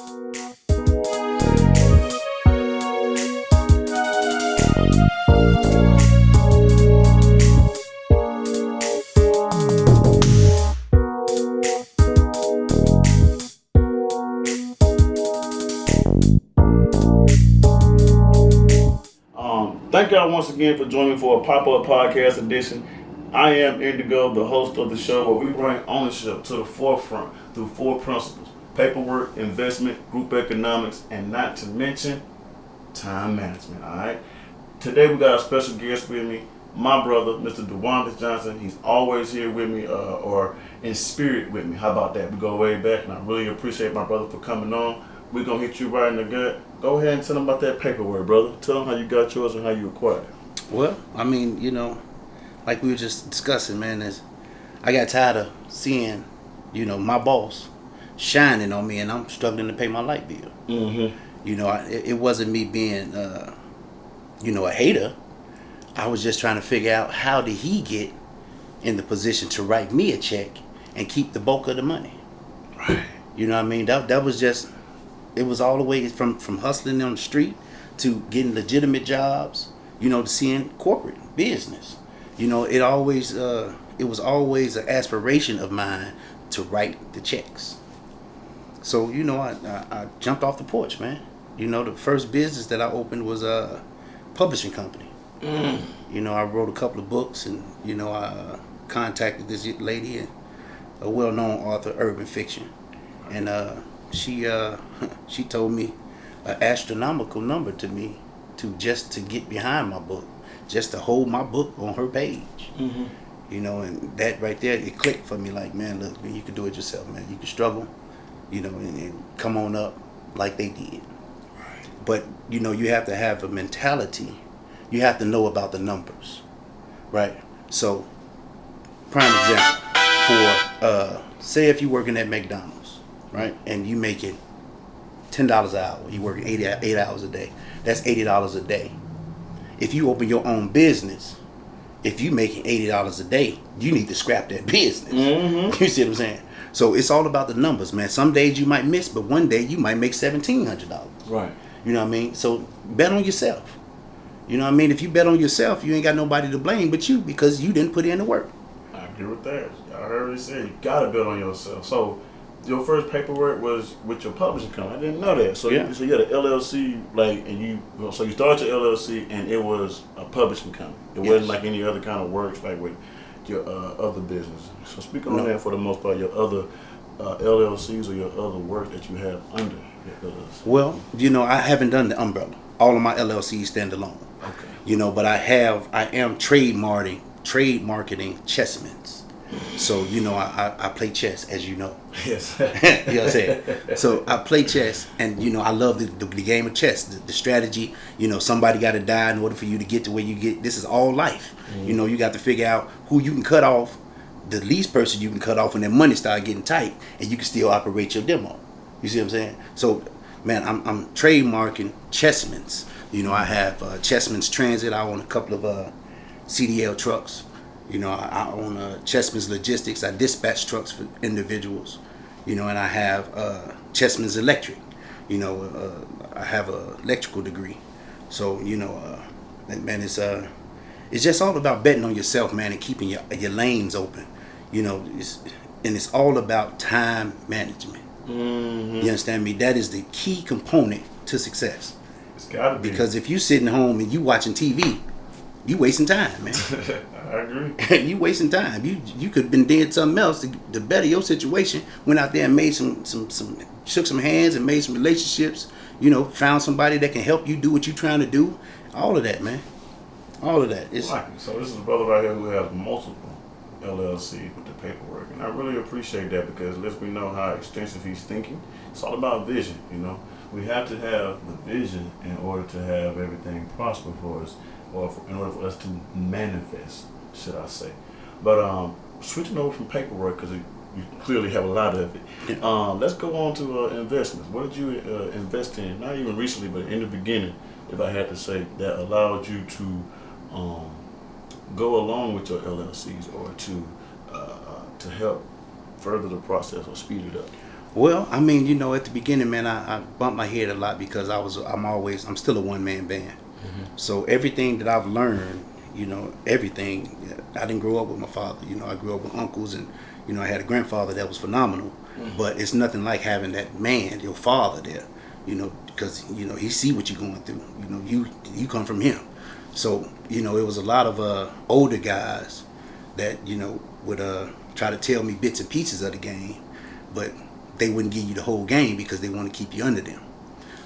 Thank y'all once again for joining me for a Popup podcast edition. I am Indigo, the host of the show, where we bring ownership to the forefront through 4 principles: paperwork, investment, group economics, and not to mention time management. All right. Today we got a special guest with me, my brother, Mr. Dewandus Johnson. He's always here with me, or in spirit with me. How about that? We go way back, and I really appreciate my brother for coming on. We're going to hit you right in the gut. Go ahead and tell them about that paperwork, brother. Tell them how you got yours and how you acquired it. Well, I mean, like we were just discussing, man, is I got tired of seeing, my boss shining on me and I'm struggling to pay my light bill. Mm-hmm. It wasn't me being, a hater. I was just trying to figure out how did he get in the position to write me a check and keep the bulk of the money. Right. You know what I mean? That was just... It was all the way from hustling on the street to getting legitimate jobs, to seeing corporate business. It was always an aspiration of mine to write the checks. So, I jumped off the porch, man. The first business that I opened was a publishing company. I wrote a couple of books and, I contacted this lady, a well-known author, urban fiction. And, she told me an astronomical number to me to get behind my book, just to hold my book on her page. Mm-hmm. And that right there, it clicked for me. Like, man, look, man, you can do it yourself, man. You can struggle, and come on up like they did. Right. But you have to have a mentality. You have to know about the numbers, right? So, prime example for say if you're working at McDonald's. Right, and you making $10 an hour. You working 8 hours a day. That's $80 a day. If you open your own business, if you making $80 a day, you need to scrap that business. Mm-hmm. You see what I'm saying? So it's all about the numbers, man. Some days you might miss, but one day you might make $1,700. Right. You know what I mean? So bet on yourself. You know what I mean? If you bet on yourself, you ain't got nobody to blame but you, because you didn't put in the work. I agree with that. I heard you say you gotta bet on yourself. So your first paperwork was with your publishing company. I didn't know that. So yeah. So you had an LLC, so you started your LLC, and it was a publishing company. It wasn't like any other kind of works, like with your other business. So speak on that for the most part. Your other LLCs or your other work that you have under your LLC. Well, I haven't done the umbrella. All of my LLCs stand alone. Okay. But I am trademarking Chessman's. So, I play chess, as you know. Yes. You know what I'm saying? So I play chess, and, I love the game of chess, the strategy. Somebody got to die in order for you to get to where you get. This is all life. Mm-hmm. You got to figure out who you can cut off, the least person you can cut off when their money start getting tight, and you can still operate your demo. You see what I'm saying? So, man, I'm trademarking Chessman's. I have Chessman's Transit. I own a couple of CDL trucks. I own Chessman's Logistics. I dispatch trucks for individuals. And I have Chessman's Electric. I have an electrical degree. So, man, it's just all about betting on yourself, man, and keeping your lanes open. It's all about time management. Mm-hmm. You understand me? That is the key component to success. It's gotta be. Because if you sitting home and you watching TV, you wasting time, man. I agree. You wasting time. You could have been doing something else to better your situation. Went out there and made some shook some hands and made some relationships. Found somebody that can help you do what you're trying to do. All of that, man. All of that. So this is a brother right here who has multiple LLC with the paperwork, and I really appreciate that, because it lets me know how extensive he's thinking. It's all about vision. We have to have the vision in order to have everything prosper for us, or in order for us to manifest, should I say. But switching over from paperwork, because you clearly have a lot of it. Yeah. Let's go on to investments. What did you invest in? Not even recently, but in the beginning, if I had to say, that allowed you to go along with your LLCs, or to help further the process or speed it up? Well, I mean, you know, at the beginning, man, I bumped my head a lot because I'm still a one man band. So everything that I've learned, you know, everything, I didn't grow up with my father. You know, I grew up with uncles, and you know, I had a grandfather that was phenomenal. But it's nothing like having that man, your father, there. You know, because you know he see what you're going through. You know, you come from him. So you know, it was a lot of older guys that you know would try to tell me bits and pieces of the game, but they wouldn't give you the whole game because they want to keep you under them.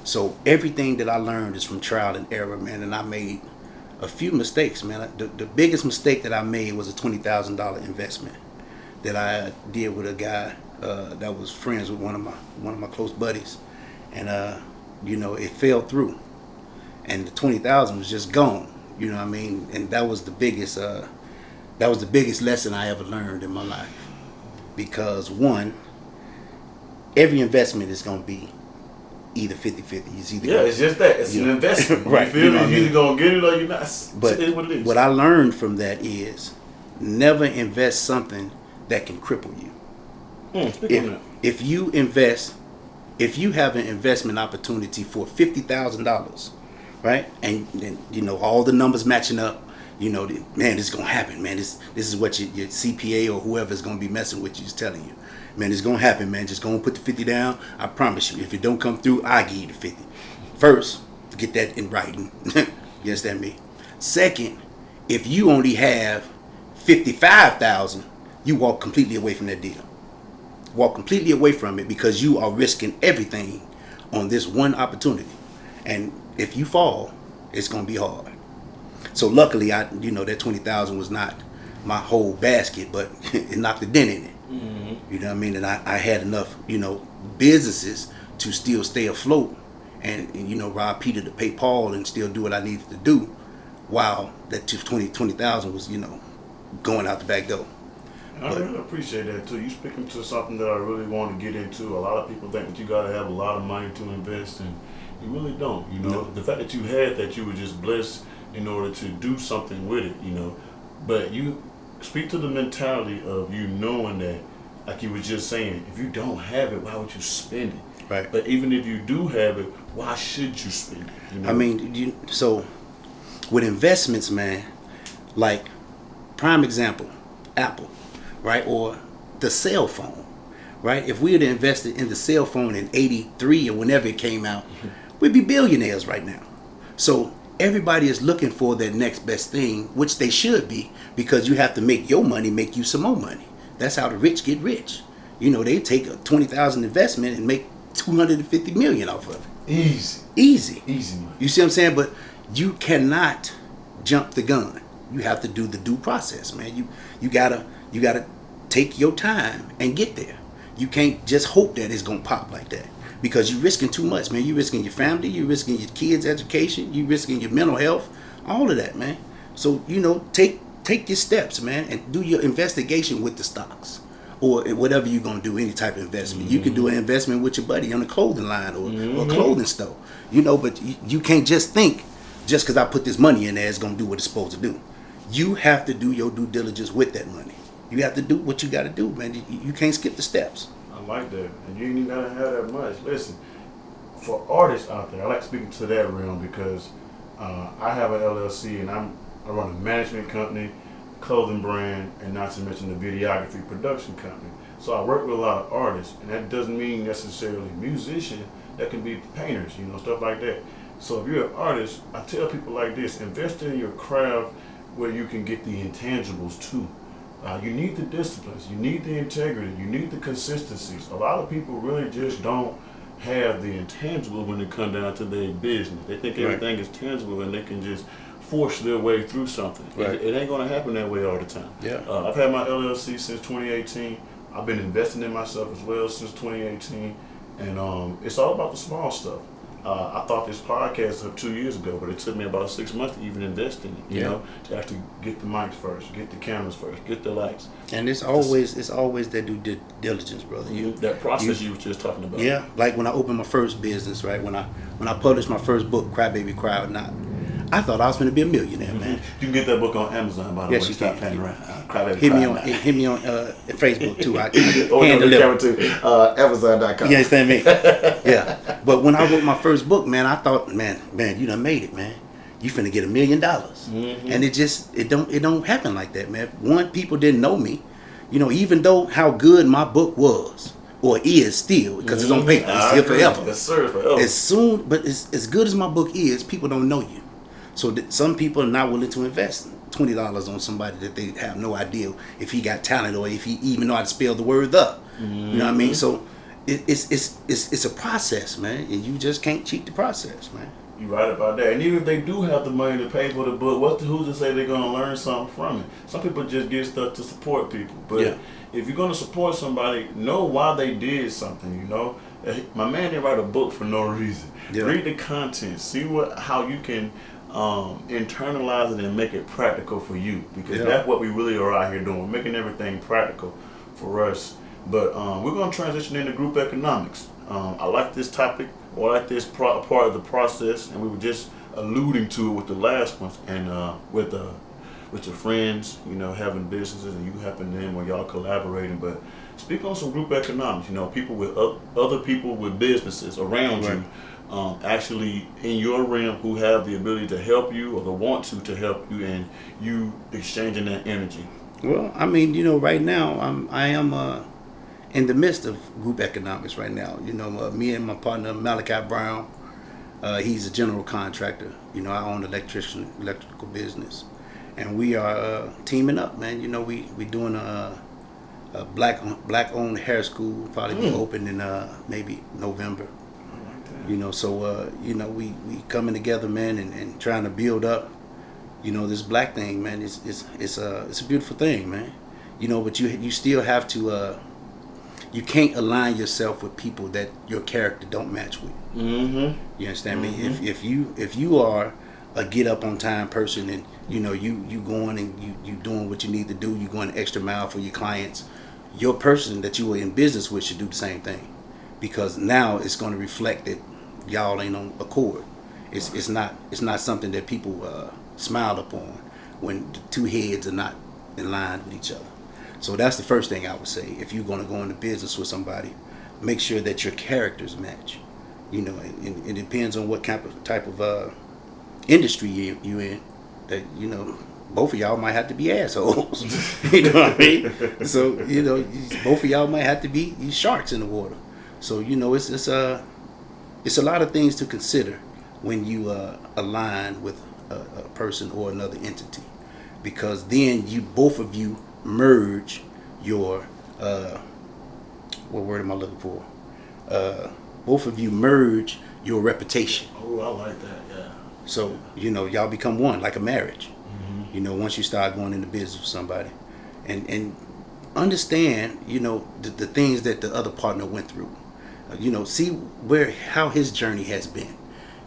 So everything that I learned is from trial and error, man. And I made a few mistakes, man. The biggest mistake that I made was a $20,000 investment that I did with a guy that was friends with one of my close buddies, and you know it fell through, and the 20,000 was just gone. You know what I mean? And that was the biggest lesson I ever learned in my life, because one, every investment is going to be either 50-50. It's either it's just that. It's an investment. Right. You feel me? You're either going to get it or you're not. But it is what it is. what I learned from that is never invest something that can cripple you. If you have an investment opportunity for $50,000, right, and you know all the numbers matching up, you know, man, this is gonna happen, man. This is what your CPA or whoever is gonna be messing with you is telling you, man. It's gonna happen, man. Just go and put the 50 down. I promise you. If it don't come through, I give you the 50. First, get that in writing. You understand me? Second, if you only have 55,000, you walk completely away from that deal. Walk completely away from it because you are risking everything on this one opportunity. And if you fall, it's gonna be hard. So luckily, that 20,000 was not my whole basket, but it knocked a dent in it. You know what I mean? And I had enough, businesses to still stay afloat, and rob Peter to pay Paul, and still do what I needed to do, while that 20,000 was, going out the back door. I really appreciate that too. You speaking to something that I really want to get into. A lot of people think that you got to have a lot of money to invest, and you really don't. No. The fact that you had that, you were just blessed in order to do something with it. But you speak to the mentality of you knowing that, like you were just saying, if you don't have it, why would you spend it? Right. But even if you do have it, why should you spend it? I mean, so with investments, man, like prime example, Apple, right, or the cell phone, right? If we had invested in the cell phone in '83 or whenever it came out, we'd be billionaires right now. So everybody is looking for their next best thing, which they should be, because you have to make your money make you some more money. That's how the rich get rich. They take a 20,000 investment and make 250 million off of it. Easy money. You see what I'm saying? But you cannot jump the gun. You have to do the due process, man. You gotta take your time and get there. You can't just hope that it's gonna pop like that, because you're risking too much, man. You're risking your family, you're risking your kids' education, you're risking your mental health, all of that, man. So take your steps, man, and do your investigation with the stocks or whatever you're gonna do. Any type of investment, you can do an investment with your buddy on a clothing line or a clothing store, But you can't just think just because I put this money in there, it's gonna do what it's supposed to do. You have to do your due diligence with that money. You have to do what you got to do, man. You can't skip the steps. I like that. And you ain't even got to have that much. Listen, for artists out there, I like speaking to that realm because I have an LLC and I run a management company, clothing brand, and not to mention the videography production company. So I work with a lot of artists, and that doesn't mean necessarily musicians. That can be painters, stuff like that. So if you're an artist, I tell people like this: invest in your craft where you can get the intangibles too. You need the disciplines, you need the integrity, you need the consistencies. A lot of people really just don't have the intangible when it comes down to their business. They think everything is tangible and they can just force their way through something. Right. It ain't going to happen that way all the time. Yeah. I've had my LLC since 2018. I've been investing in myself as well since 2018. And it's all about the small stuff. I thought this podcast up 2 years ago, but it took me about 6 months to even invest in it, to actually get the mics first, get the cameras first, get the lights. And it's always that due diligence, brother. That process you were just talking about. Yeah, like when I opened my first business, right? When I published my first book, Cry Baby Cry or Not, I thought I was going to be a millionaire, man. You can get that book on Amazon, by the way. Yes, you Stop can. playing around. Crybaby Hit me on Facebook too. I or hand on the camera deliver. too. Amazon.com. You understand me? Yeah. But when I wrote my first book, man, I thought, man, you done made it, man. You finna get $1 million. And it don't happen like that, man. One, people didn't know me. You know, even though how good my book was or is still, because it's on paper, it's here forever. Yes, sir, forever. But as good as my book is, people don't know you. So some people are not willing to invest $20 on somebody that they have no idea if he got talent or if he even know how to spell the word "the." You know what I mean? So it's a process, man, and you just can't cheat the process, man. You're right about that. And even if they do have the money to pay for the book, who's to say they're going to learn something from it? Some people just get stuff to support people. But if you're going to support somebody, know why they did something, you know? My man didn't write a book for no reason. Yeah. Read the content. See how you can internalize it and make it practical for you. Because that's what we really are out here doing. We're making everything practical for us. But we're going to transition into group economics. I like this topic. Or like this part of the process, and we were just alluding to it with the last ones, and with your friends, you know, having businesses, and you helping them, or y'all collaborating. But speak on some group economics. You know, people with other people with businesses around you, actually in your realm, who have the ability to help you or the want to help you, and you exchanging that energy. Well, I mean, you know, right now I am in the midst of group economics right now. You know, me and my partner Malachi Brown, he's a general contractor. You know, I own an electrical business, and we are teaming up, man. You know, we doing a black owned hair school, probably be open in maybe November. You know, so you know, we coming together, man, and trying to build up, you know, this black thing, man. It's a beautiful thing, man. You know, but you still have to. You can't align yourself with people that your character don't match with. You understand me? If you are a get up on time person, and you know you going and you doing what you need to do, you going the extra mile for your clients, your person that you were in business with should do the same thing, because now it's going to reflect that y'all ain't on accord. It's not something that people smile upon when the two heads are not in line with each other. So that's the first thing I would say. If you're going to go into business with somebody, make sure that your characters match. You know, and it depends on what type of industry you in. That, you know, both of y'all might have to be assholes. You know what I mean? So, you know, both of y'all might have to be sharks in the water. So, you know, it's a lot of things to consider when you align with a person or another entity, because then both of you merge your what word am I looking for? Both of you merge your reputation. Oh, I like that. Yeah. So, you know, y'all become one, like a marriage. You know, once you start going into business with somebody, and understand, you know, the things that the other partner went through. You know, see how his journey has been.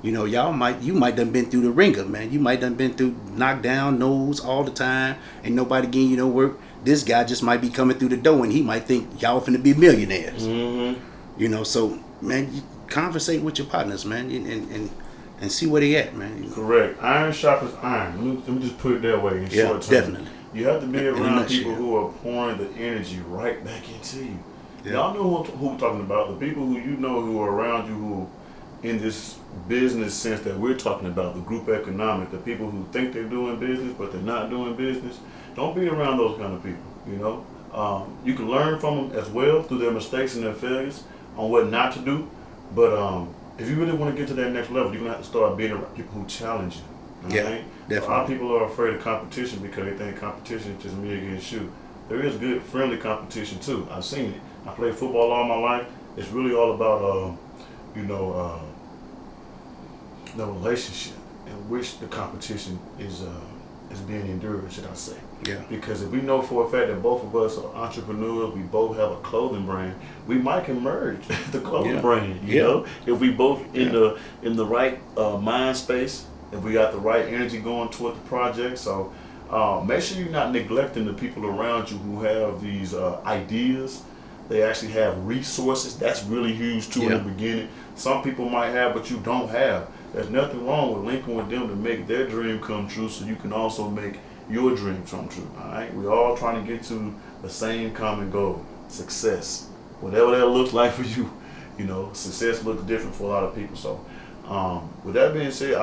You know, you might done been through the ringer, man. You might done been through knockdown nose all the time, ain't nobody getting you no work. This guy just might be coming through the door, and he might think y'all finna be millionaires. You know, so man, you conversate with your partners, man, and see where they at, man. Correct. Iron sharpens iron. Let me just put it that way in short term. Definitely. You have to be around people who are pouring the energy right back into you. Yeah. Y'all know who we're talking about. The people who you know who are around you, who in this business sense that we're talking about, the group economic, the people who think they're doing business but they're not doing business. Don't be around those kind of people. You know, you can learn from them as well through their mistakes and their failures on what not to do. But if you really want to get to that next level, you're gonna have to start being around people who challenge you. Yeah, right? definitely. A lot of people are afraid of competition because they think competition is just me against you. There is good, friendly competition too. I've seen it. I played football all my life. It's really all about, the relationship in which the competition is being endured, should I say. Yeah. Because if we know for a fact that both of us are entrepreneurs, we both have a clothing brand, we might can merge the clothing brand, you know? If we both in the right mind space, if we got the right energy going toward the project. So make sure you're not neglecting the people around you who have these ideas They actually have resources. That's really huge too in the beginning. Some people might have, but you don't have. There's nothing wrong with linking with them to make their dream come true, so you can also make your dream come true. All right, we're all trying to get to the same common goal: success. Whatever that looks like for you, you know, success looks different for a lot of people. So, with that being said,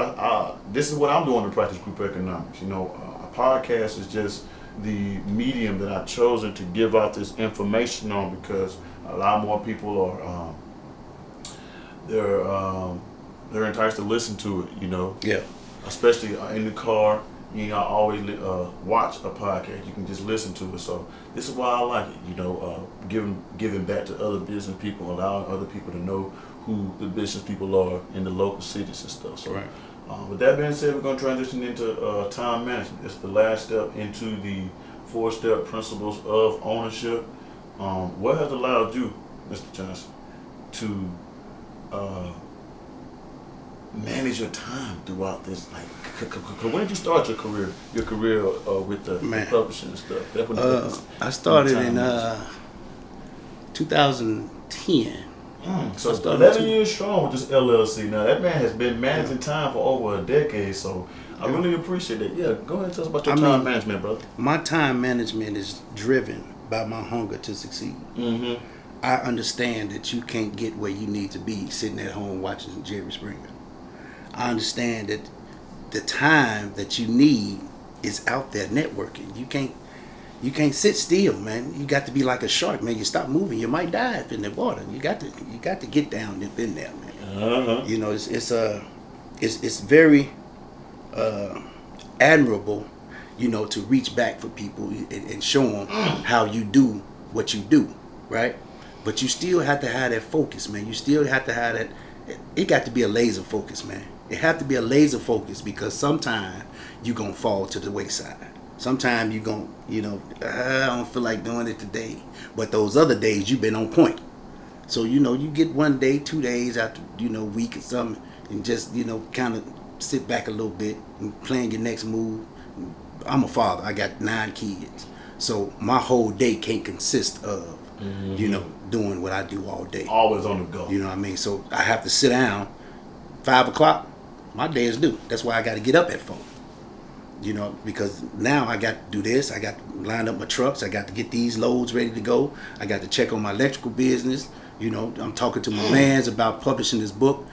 this is what I'm doing to practice group economics. You know, a podcast is just the medium that I've chosen to give out this information on, because a lot more people are they're enticed to listen to it. You know, especially in the car. You know, I always watch a podcast. You can just listen to it. So this is why I like it. You know, giving back to other business people, allowing other people to know who the business people are in the local cities and stuff. So, with that being said, we're going to transition into time management. It's the last step into the 4-step principles of ownership. What has allowed you, Mr. Johnson, to manage your time throughout this? Like, when did you start your career? With the publishing and stuff. That was I started in 2010. So 11 years strong with this LLC. Now that man has been managing time for over a decade. So I really appreciate it. Yeah, go ahead and tell us about your time management, brother. My time management is driven by my hunger to succeed. I understand that you can't get where you need to be sitting at home watching Jerry Springer. I understand that the time that you need is out there networking. You can't sit still, man. You got to be like a shark, man. You stop moving, you might dive in the water. You got to get down and in there, man. You know, it's very admirable, you know, to reach back for people and show them how you do what you do, right? But you still have to have that focus, man. You still have to have that. It got to be a laser focus, man. It have to be a laser focus, because sometimes you're going to fall to the wayside. Sometimes you're going to, you know, I don't feel like doing it today. But those other days, you've been on point. So, you know, you get 1 day, 2 days after, you know, week or something, and just, you know, kind of sit back a little bit and plan your next move. I'm a father. I got 9 kids. So my whole day can't consist of, you know, doing what I do all day. Always on the go. You know what I mean? So I have to sit down 5 o'clock. My day is due. That's why I got to get up at 4. You know, because now I got to do this. I got to line up my trucks. I got to get these loads ready to go. I got to check on my electrical business. You know, I'm talking to my mans about publishing this book.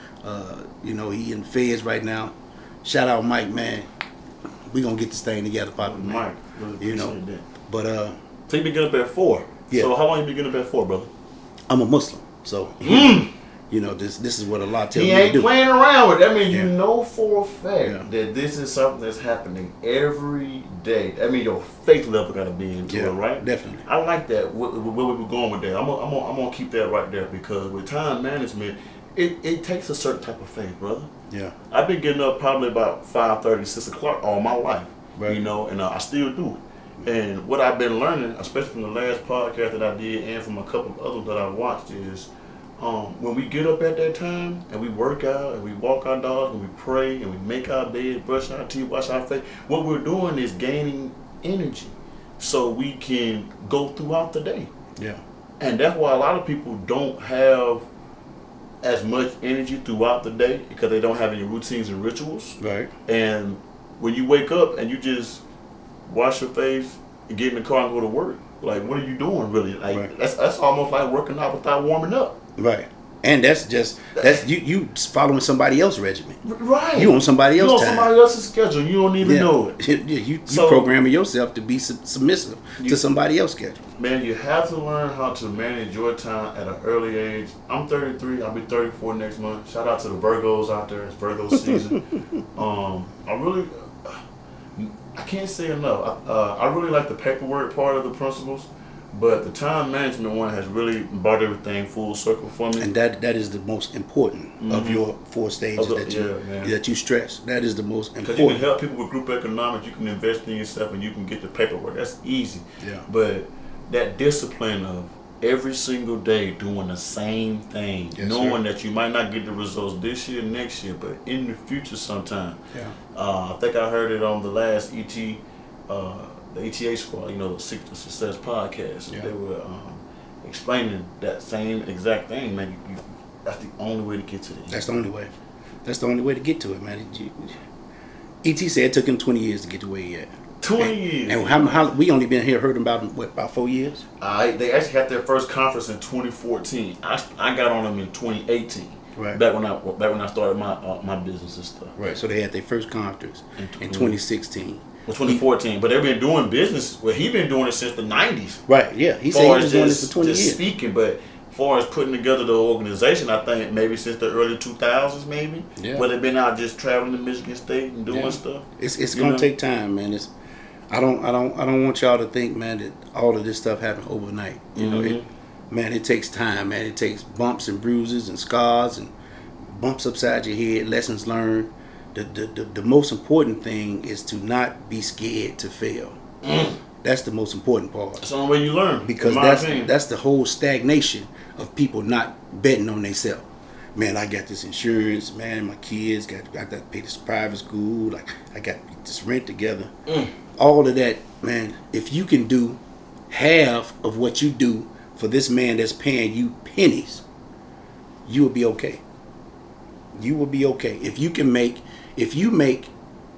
You know, he in the feds right now. Shout out Mike, man. We gonna get this thing together, Popup, man. Mike, really you know, that. But so you been getting up at 4. Yeah. So how long you been getting up at 4, brother? I'm a Muslim, so you know, this is what Allah tells me to do. He ain't playing around with it. I mean, you know for a fact that this is something that's happening every day. I mean, your faith level got to be into it, right? Definitely. I like that. Where we were going with that. I'm gonna keep that right there, because with time management, it takes a certain type of faith, brother. Yeah. I've been getting up probably about 5:30, 6 o'clock all my life, right. You know, and I still do. And what I've been learning, especially from the last podcast that I did and from a couple of others that I watched, is when we get up at that time and we work out and we walk our dogs and we pray and we make our bed, brush our teeth, wash our face, what we're doing is gaining energy so we can go throughout the day. Yeah. And that's why a lot of people don't have as much energy throughout the day, because they don't have any routines and rituals. Right. And when you wake up and you just wash your face and get in the car and go to work, like, what are you doing really? Like, right. That's almost like working out without warming up. Right. And that's you following somebody else's regimen. Right. You on somebody else's time. You on somebody else's schedule. You don't even know it. You programming yourself to be submissive to somebody else's schedule. Man, you have to learn how to manage your time at an early age. I'm 33. I'll be 34 next month. Shout out to the Virgos out there. It's Virgo season. I can't say enough. I really like the paperwork part of the principles. But the time management one has really brought everything full circle for me. And that is the most important of your 4 stages that you stress. That is the most important. Because you can help people with group economics, you can invest in yourself, and you can get the paperwork. That's easy. Yeah. But that discipline of every single day doing the same thing, knowing that you might not get the results this year, next year, but in the future sometime. Yeah. I think I heard it on the last the ETA squad, you know, the Secret to Success podcast. Yeah. They were explaining that same exact thing, man. That's the only way to get to this. That's the only way. That's the only way to get to it, man. E.T. said it took him 20 years to get to where he at. 20 years. And how we only been here heard about him, what, about 4 years? They actually had their first conference in 2014. I got on them in 2018. Right. Back when I started my business and stuff. Right. So they had their first conference in 2016. Well, 2014, but they've been doing business. Well, he been doing it since the 90s. Right. Yeah. He said he was doing this for 20 years. Speaking, but as far as putting together the organization, I think maybe since the early 2000s, maybe. Yeah. Where they've been out just traveling to Michigan State and doing stuff. It's gonna take time, man. I don't want y'all to think, man, that all of this stuff happened overnight. You know, it takes time, man. It takes bumps and bruises and scars and bumps upside your head, lessons learned. The most important thing is to not be scared to fail. That's the most important part. That's the only way you learn. Because that's the whole stagnation of people not betting on themselves. Man, I got this insurance, man, my kids I got to pay this private school, like I got this rent together. All of that, man, if you can do half of what you do for this man that's paying you pennies, you will be okay. You will be okay. If you make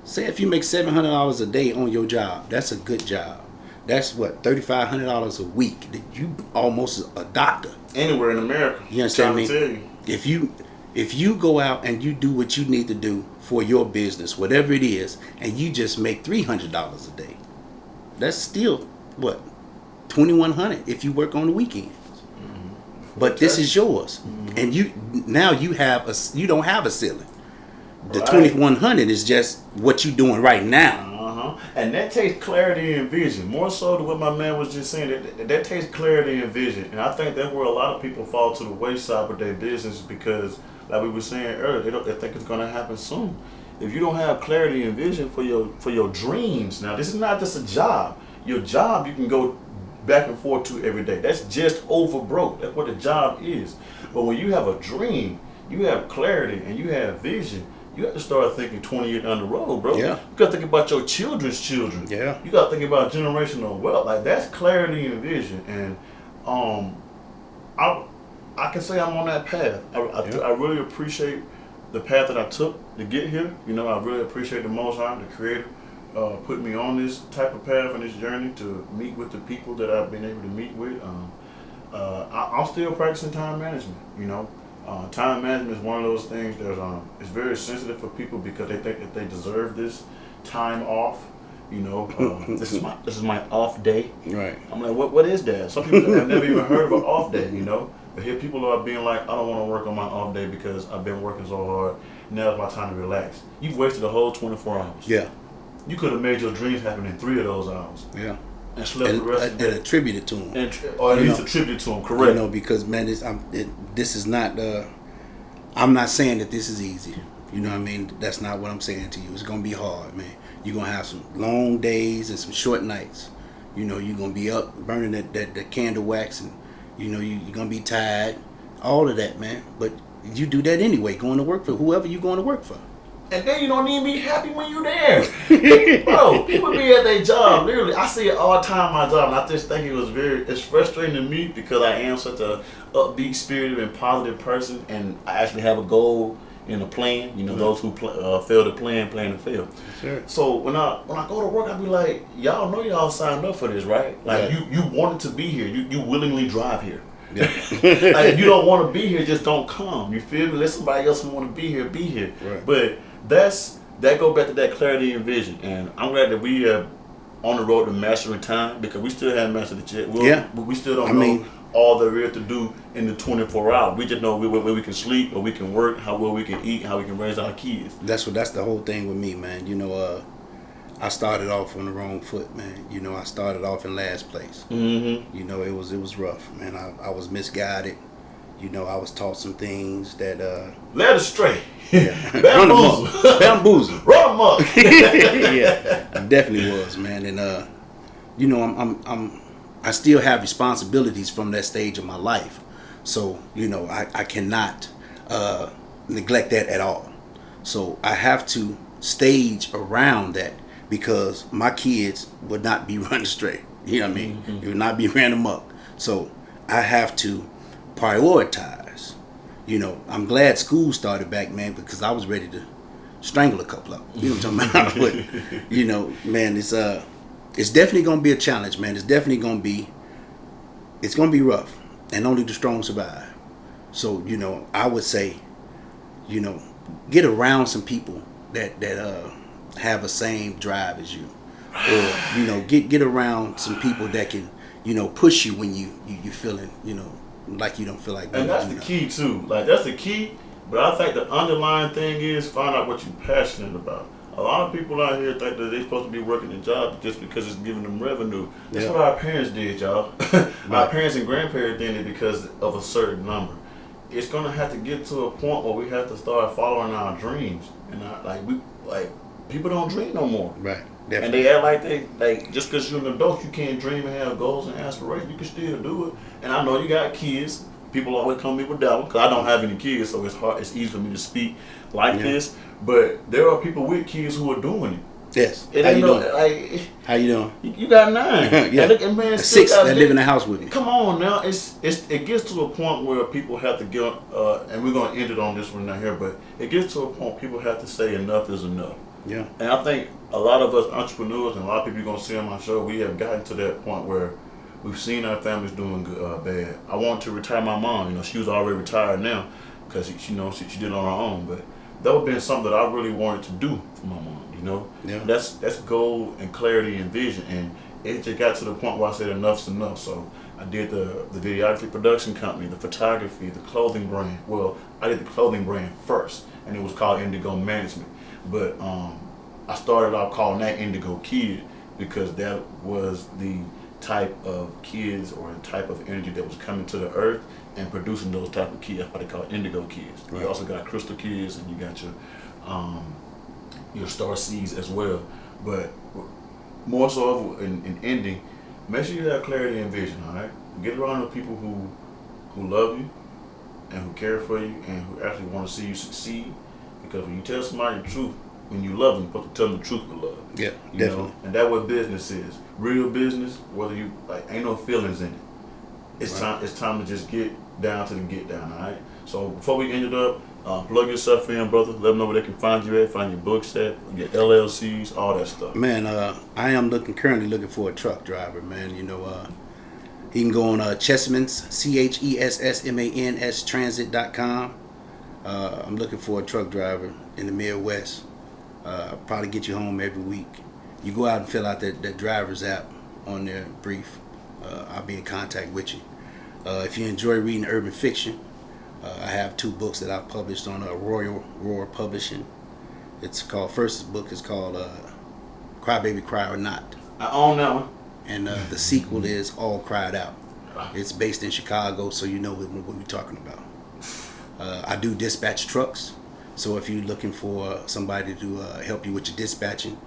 $700 a day on your job, that's a good job. That's what, $3,500 a week. You almost a doctor. Anywhere in America. You understand me? If you go out and you do what you need to do for your business, whatever it is, and you just make $300 a day, that's still what, $2,100 if you work on the weekends. But this is yours, and you don't have a ceiling. The 2,100 is just what you're doing right now. And that takes clarity and vision. More so than what my man was just saying. That takes clarity and vision. And I think that's where a lot of people fall to the wayside with their business because, like we were saying earlier, they think it's going to happen soon. If you don't have clarity and vision for your dreams, now this is not just a job. Your job you can go back and forth to every day. That's just over broke. That's what a job is. But when you have a dream, you have clarity and you have vision, you have to start thinking 20 years down the road, bro. Yeah. You got to think about your children's children. Yeah. You got to think about generational wealth. Like, that's clarity and vision. And I can say I'm on that path. I really appreciate the path that I took to get here. You know, I really appreciate the Most High, the Creator, put me on this type of path and this journey to meet with the people that I've been able to meet with. I'm still practicing time management, you know. Time management is one of those things that is very sensitive for people because they think that they deserve this time off. You know, this is my off day. Right. I'm like, what is that? Some people have never even heard of an off day. You know, but here people are being like, I don't want to work on my off day because I've been working so hard. Now it's my time to relax. You've wasted a whole 24 hours. Yeah. You could have made your dreams happen in 3 of those hours. Yeah. And slept the rest of the day. And attributed to them. Or at least attributed to them, correct. You know, because, man, this is not, I'm not saying that this is easy. You know what I mean? That's not what I'm saying to you. It's going to be hard, man. You're going to have some long days and some short nights. You know, you're going to be up burning that candle wax and, you know, you're going to be tired. All of that, man. But you do that anyway, going to work for whoever you're going to work for. And then you don't even be happy when you're there. Bro, people be at their job. Literally, I see it all the time at my job. And I just think it's frustrating to me because I am such a upbeat, spirited, and positive person. And I actually have a goal and a plan. You know, those who fail to plan to fail. Sure. So when I go to work, I be like, y'all know y'all signed up for this, right? Like, you wanted to be here. You willingly drive here. Yeah. Like, if you don't want to be here, just don't come. You feel me? Let somebody else who want to be here be here. Right. But that go back to that clarity and vision. And I'm glad that we are on the road to mastering time because we still haven't mastered it yet. But we still don't know all there is to do in the 24 hours. We just know where we can sleep, or we can work, how well we can eat, how we can raise our kids. That's the whole thing with me, man. You know, I started off on the wrong foot, man. You know, I started off in last place. Mm-hmm. You know, it was rough, man. I was misguided. You know, I was taught some things that led astray. Yeah. Bamboozle. Run amok. Yeah, I definitely was, man. And you know, I still have responsibilities from that stage of my life. So, you know, I cannot neglect that at all. So I have to stage around that because my kids would not be run astray. You know what I mean? Mm-hmm. It would not be ran amok. So I have to prioritize. You know, I'm glad school started back, man, because I was ready to strangle a couple of them. You know what I'm talking about? But, you know, man, it's definitely gonna be a challenge, man. It's gonna be rough, and only the strong survive. So, you know, I would say, you know, get around some people that have a same drive as you, or you know, get around some people that can, you know, push you when you feeling, you know, like you don't feel like. And that's the key too. Like that's the key. But I think the underlying thing is find out what you're passionate about. A lot of people out here think that they're supposed to be working a job just because it's giving them revenue. That's what our parents did, y'all. Our parents and grandparents did it because of a certain number. It's gonna have to get to a point where we have to start following our dreams, and people don't dream no more. Right. Definitely. And they act like they just because you're an adult you can't dream and have goals and aspirations. You can still do it. And I know you got kids. People always come to me with that one because I don't have any kids, so it's hard. It's easy for me to speak like this. But there are people with kids who are doing it. Yes. It ain't like how you doing? You got 9. Yeah. And man, 6 that live in the house with me. Come on now, it gets to a point where people have to get, and we're gonna end it on this one right here. But it gets to a point people have to say enough is enough. Yeah. And I think a lot of us entrepreneurs and a lot of people you're gonna see on my show, we have gotten to that point where we've seen our families doing good, bad. I wanted to retire my mom. You know, she was already retired now because she did it on her own. But that would have been something that I really wanted to do for my mom. You know, that's goal and clarity and vision. And it just got to the point where I said enough's enough. So I did the videography production company, the photography, the clothing brand. Well, I did the clothing brand first, and it was called Indigo Management. But I started off calling that Indigo Kid because that was the type of kids or the type of energy that was coming to the earth and producing those type of kids. That's why they call it Indigo Kids. Right. You also got Crystal Kids and you got your Star Seeds as well. But more so in ending, make sure you have clarity and vision, all right? Get around the people who love you and who care for you and who actually want to see you succeed. Because when you tell somebody the truth, when you love them, you're supposed to tell them the truth with love. Yeah, you definitely. know? And that's what business is. Real business, whether you ain't no feelings in it. It's time to just get down to the get down, all right? So before we end it up, plug yourself in, brother. Let them know where they can find you at, find your books at, your LLCs, all that stuff. Man, I am currently looking for a truck driver, man. You know, he can go on Chessman's, CHESSMANS transit.com. I'm looking for a truck driver in the Midwest. Probably get you home every week. You go out and fill out that driver's app on there, brief. I'll be in contact with you. If you enjoy reading urban fiction, I have 2 books that I've published on Royal Roar Publishing. First book is called Cry Baby Cry or Not. I own that one. And the sequel is All Cried Out. It's based in Chicago, so you know what we're talking about. I do dispatch trucks, so if you're looking for somebody to help you with your dispatching,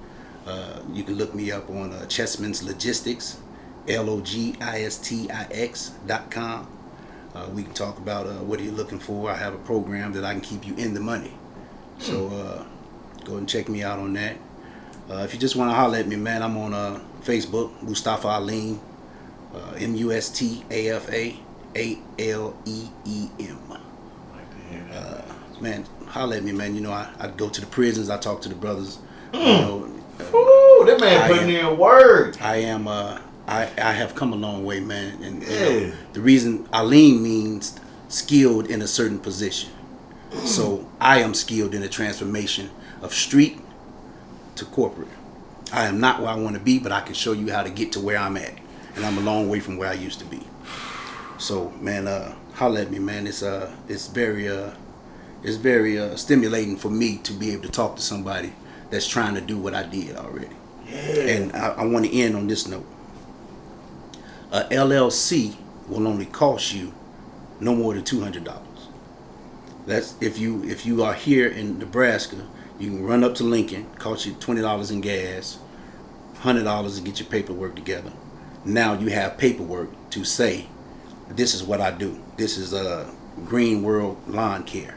you can look me up on Chessman's Logistics, LOGISTIX.com. We can talk about what are you looking for. I have a program that I can keep you in the money. So go ahead and check me out on that. If you just want to holler at me, man, I'm on Facebook, Mustafa Aleem, MUSTAFA ALEEM. Man, holler at me, man. You know, I go to the prisons. I talk to the brothers. You know, that man putting in work. I am. I have come a long way, man. And you know, the reason Aleem means skilled in a certain position. So I am skilled in the transformation of street to corporate. I am not where I want to be, but I can show you how to get to where I'm at. And I'm a long way from where I used to be. So, man, holler at me, man. It's very stimulating for me to be able to talk to somebody that's trying to do what I did already. Yeah. And I want to end on this note. A LLC will only cost you no more than $200. That's if you are here in Nebraska, you can run up to Lincoln, cost you $20 in gas, $100 to get your paperwork together. Now you have paperwork to say, this is what I do. This is Green World Lawn Care.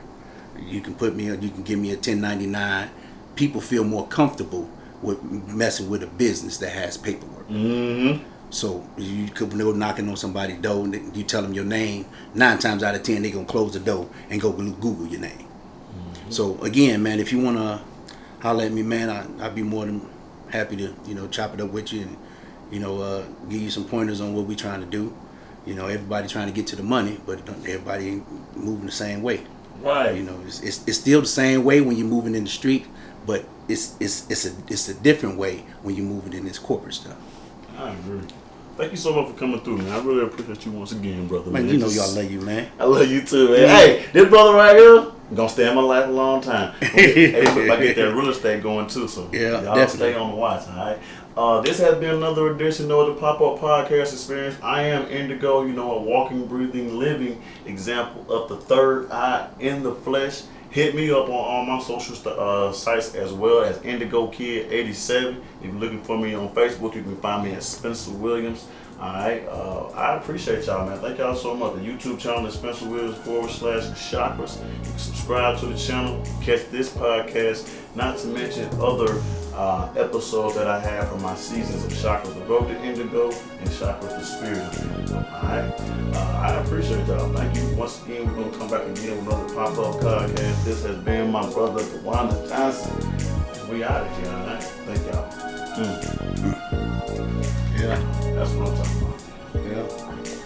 You can give me a 1099. People feel more comfortable with messing with a business that has paperwork. Mm-hmm. So you could go knocking on somebody's door and you tell them your name. 9 times out of 10, they gonna close the door and go Google your name. So again, man, if you wanna holler at me, man, I'd be more than happy to chop it up with you and give you some pointers on what we trying to do. Everybody trying to get to the money, but everybody ain't moving the same way. Right. It's still the same way when you're moving in the street, but it's a different way when you're moving in this corporate stuff. I agree. Thank you so much for coming through, man. I really appreciate you once again, brother. Man, y'all love you, man. I love you too, man. Hey, this brother right here gonna stay in my life a long time. Hey, I get that real estate going too, so yeah, y'all definitely. stay on the watch, all right? This has been another edition of the Pop-Up Podcast Experience. I am Indigo, a walking, breathing, living example of the third eye in the flesh. Hit me up on all my social sites as well as Indigo Kid 87. If you're looking for me on Facebook, you can find me at Spencer Williams. All right, I appreciate y'all, man. Thank y'all so much. The YouTube channel is Spencer Williams /chakras. You can subscribe to the channel, catch this podcast, not to mention other episodes that I have from my seasons of Chakras, the Road to Indigo, and Chakras, the Spirit of Indigo. All right, I appreciate y'all. Thank you once again. We're gonna come back again with another pop-up podcast. This has been my brother Dewandus Johnson. We out of here. All right, thank y'all. Yeah, That's what I'm talking about. yeah.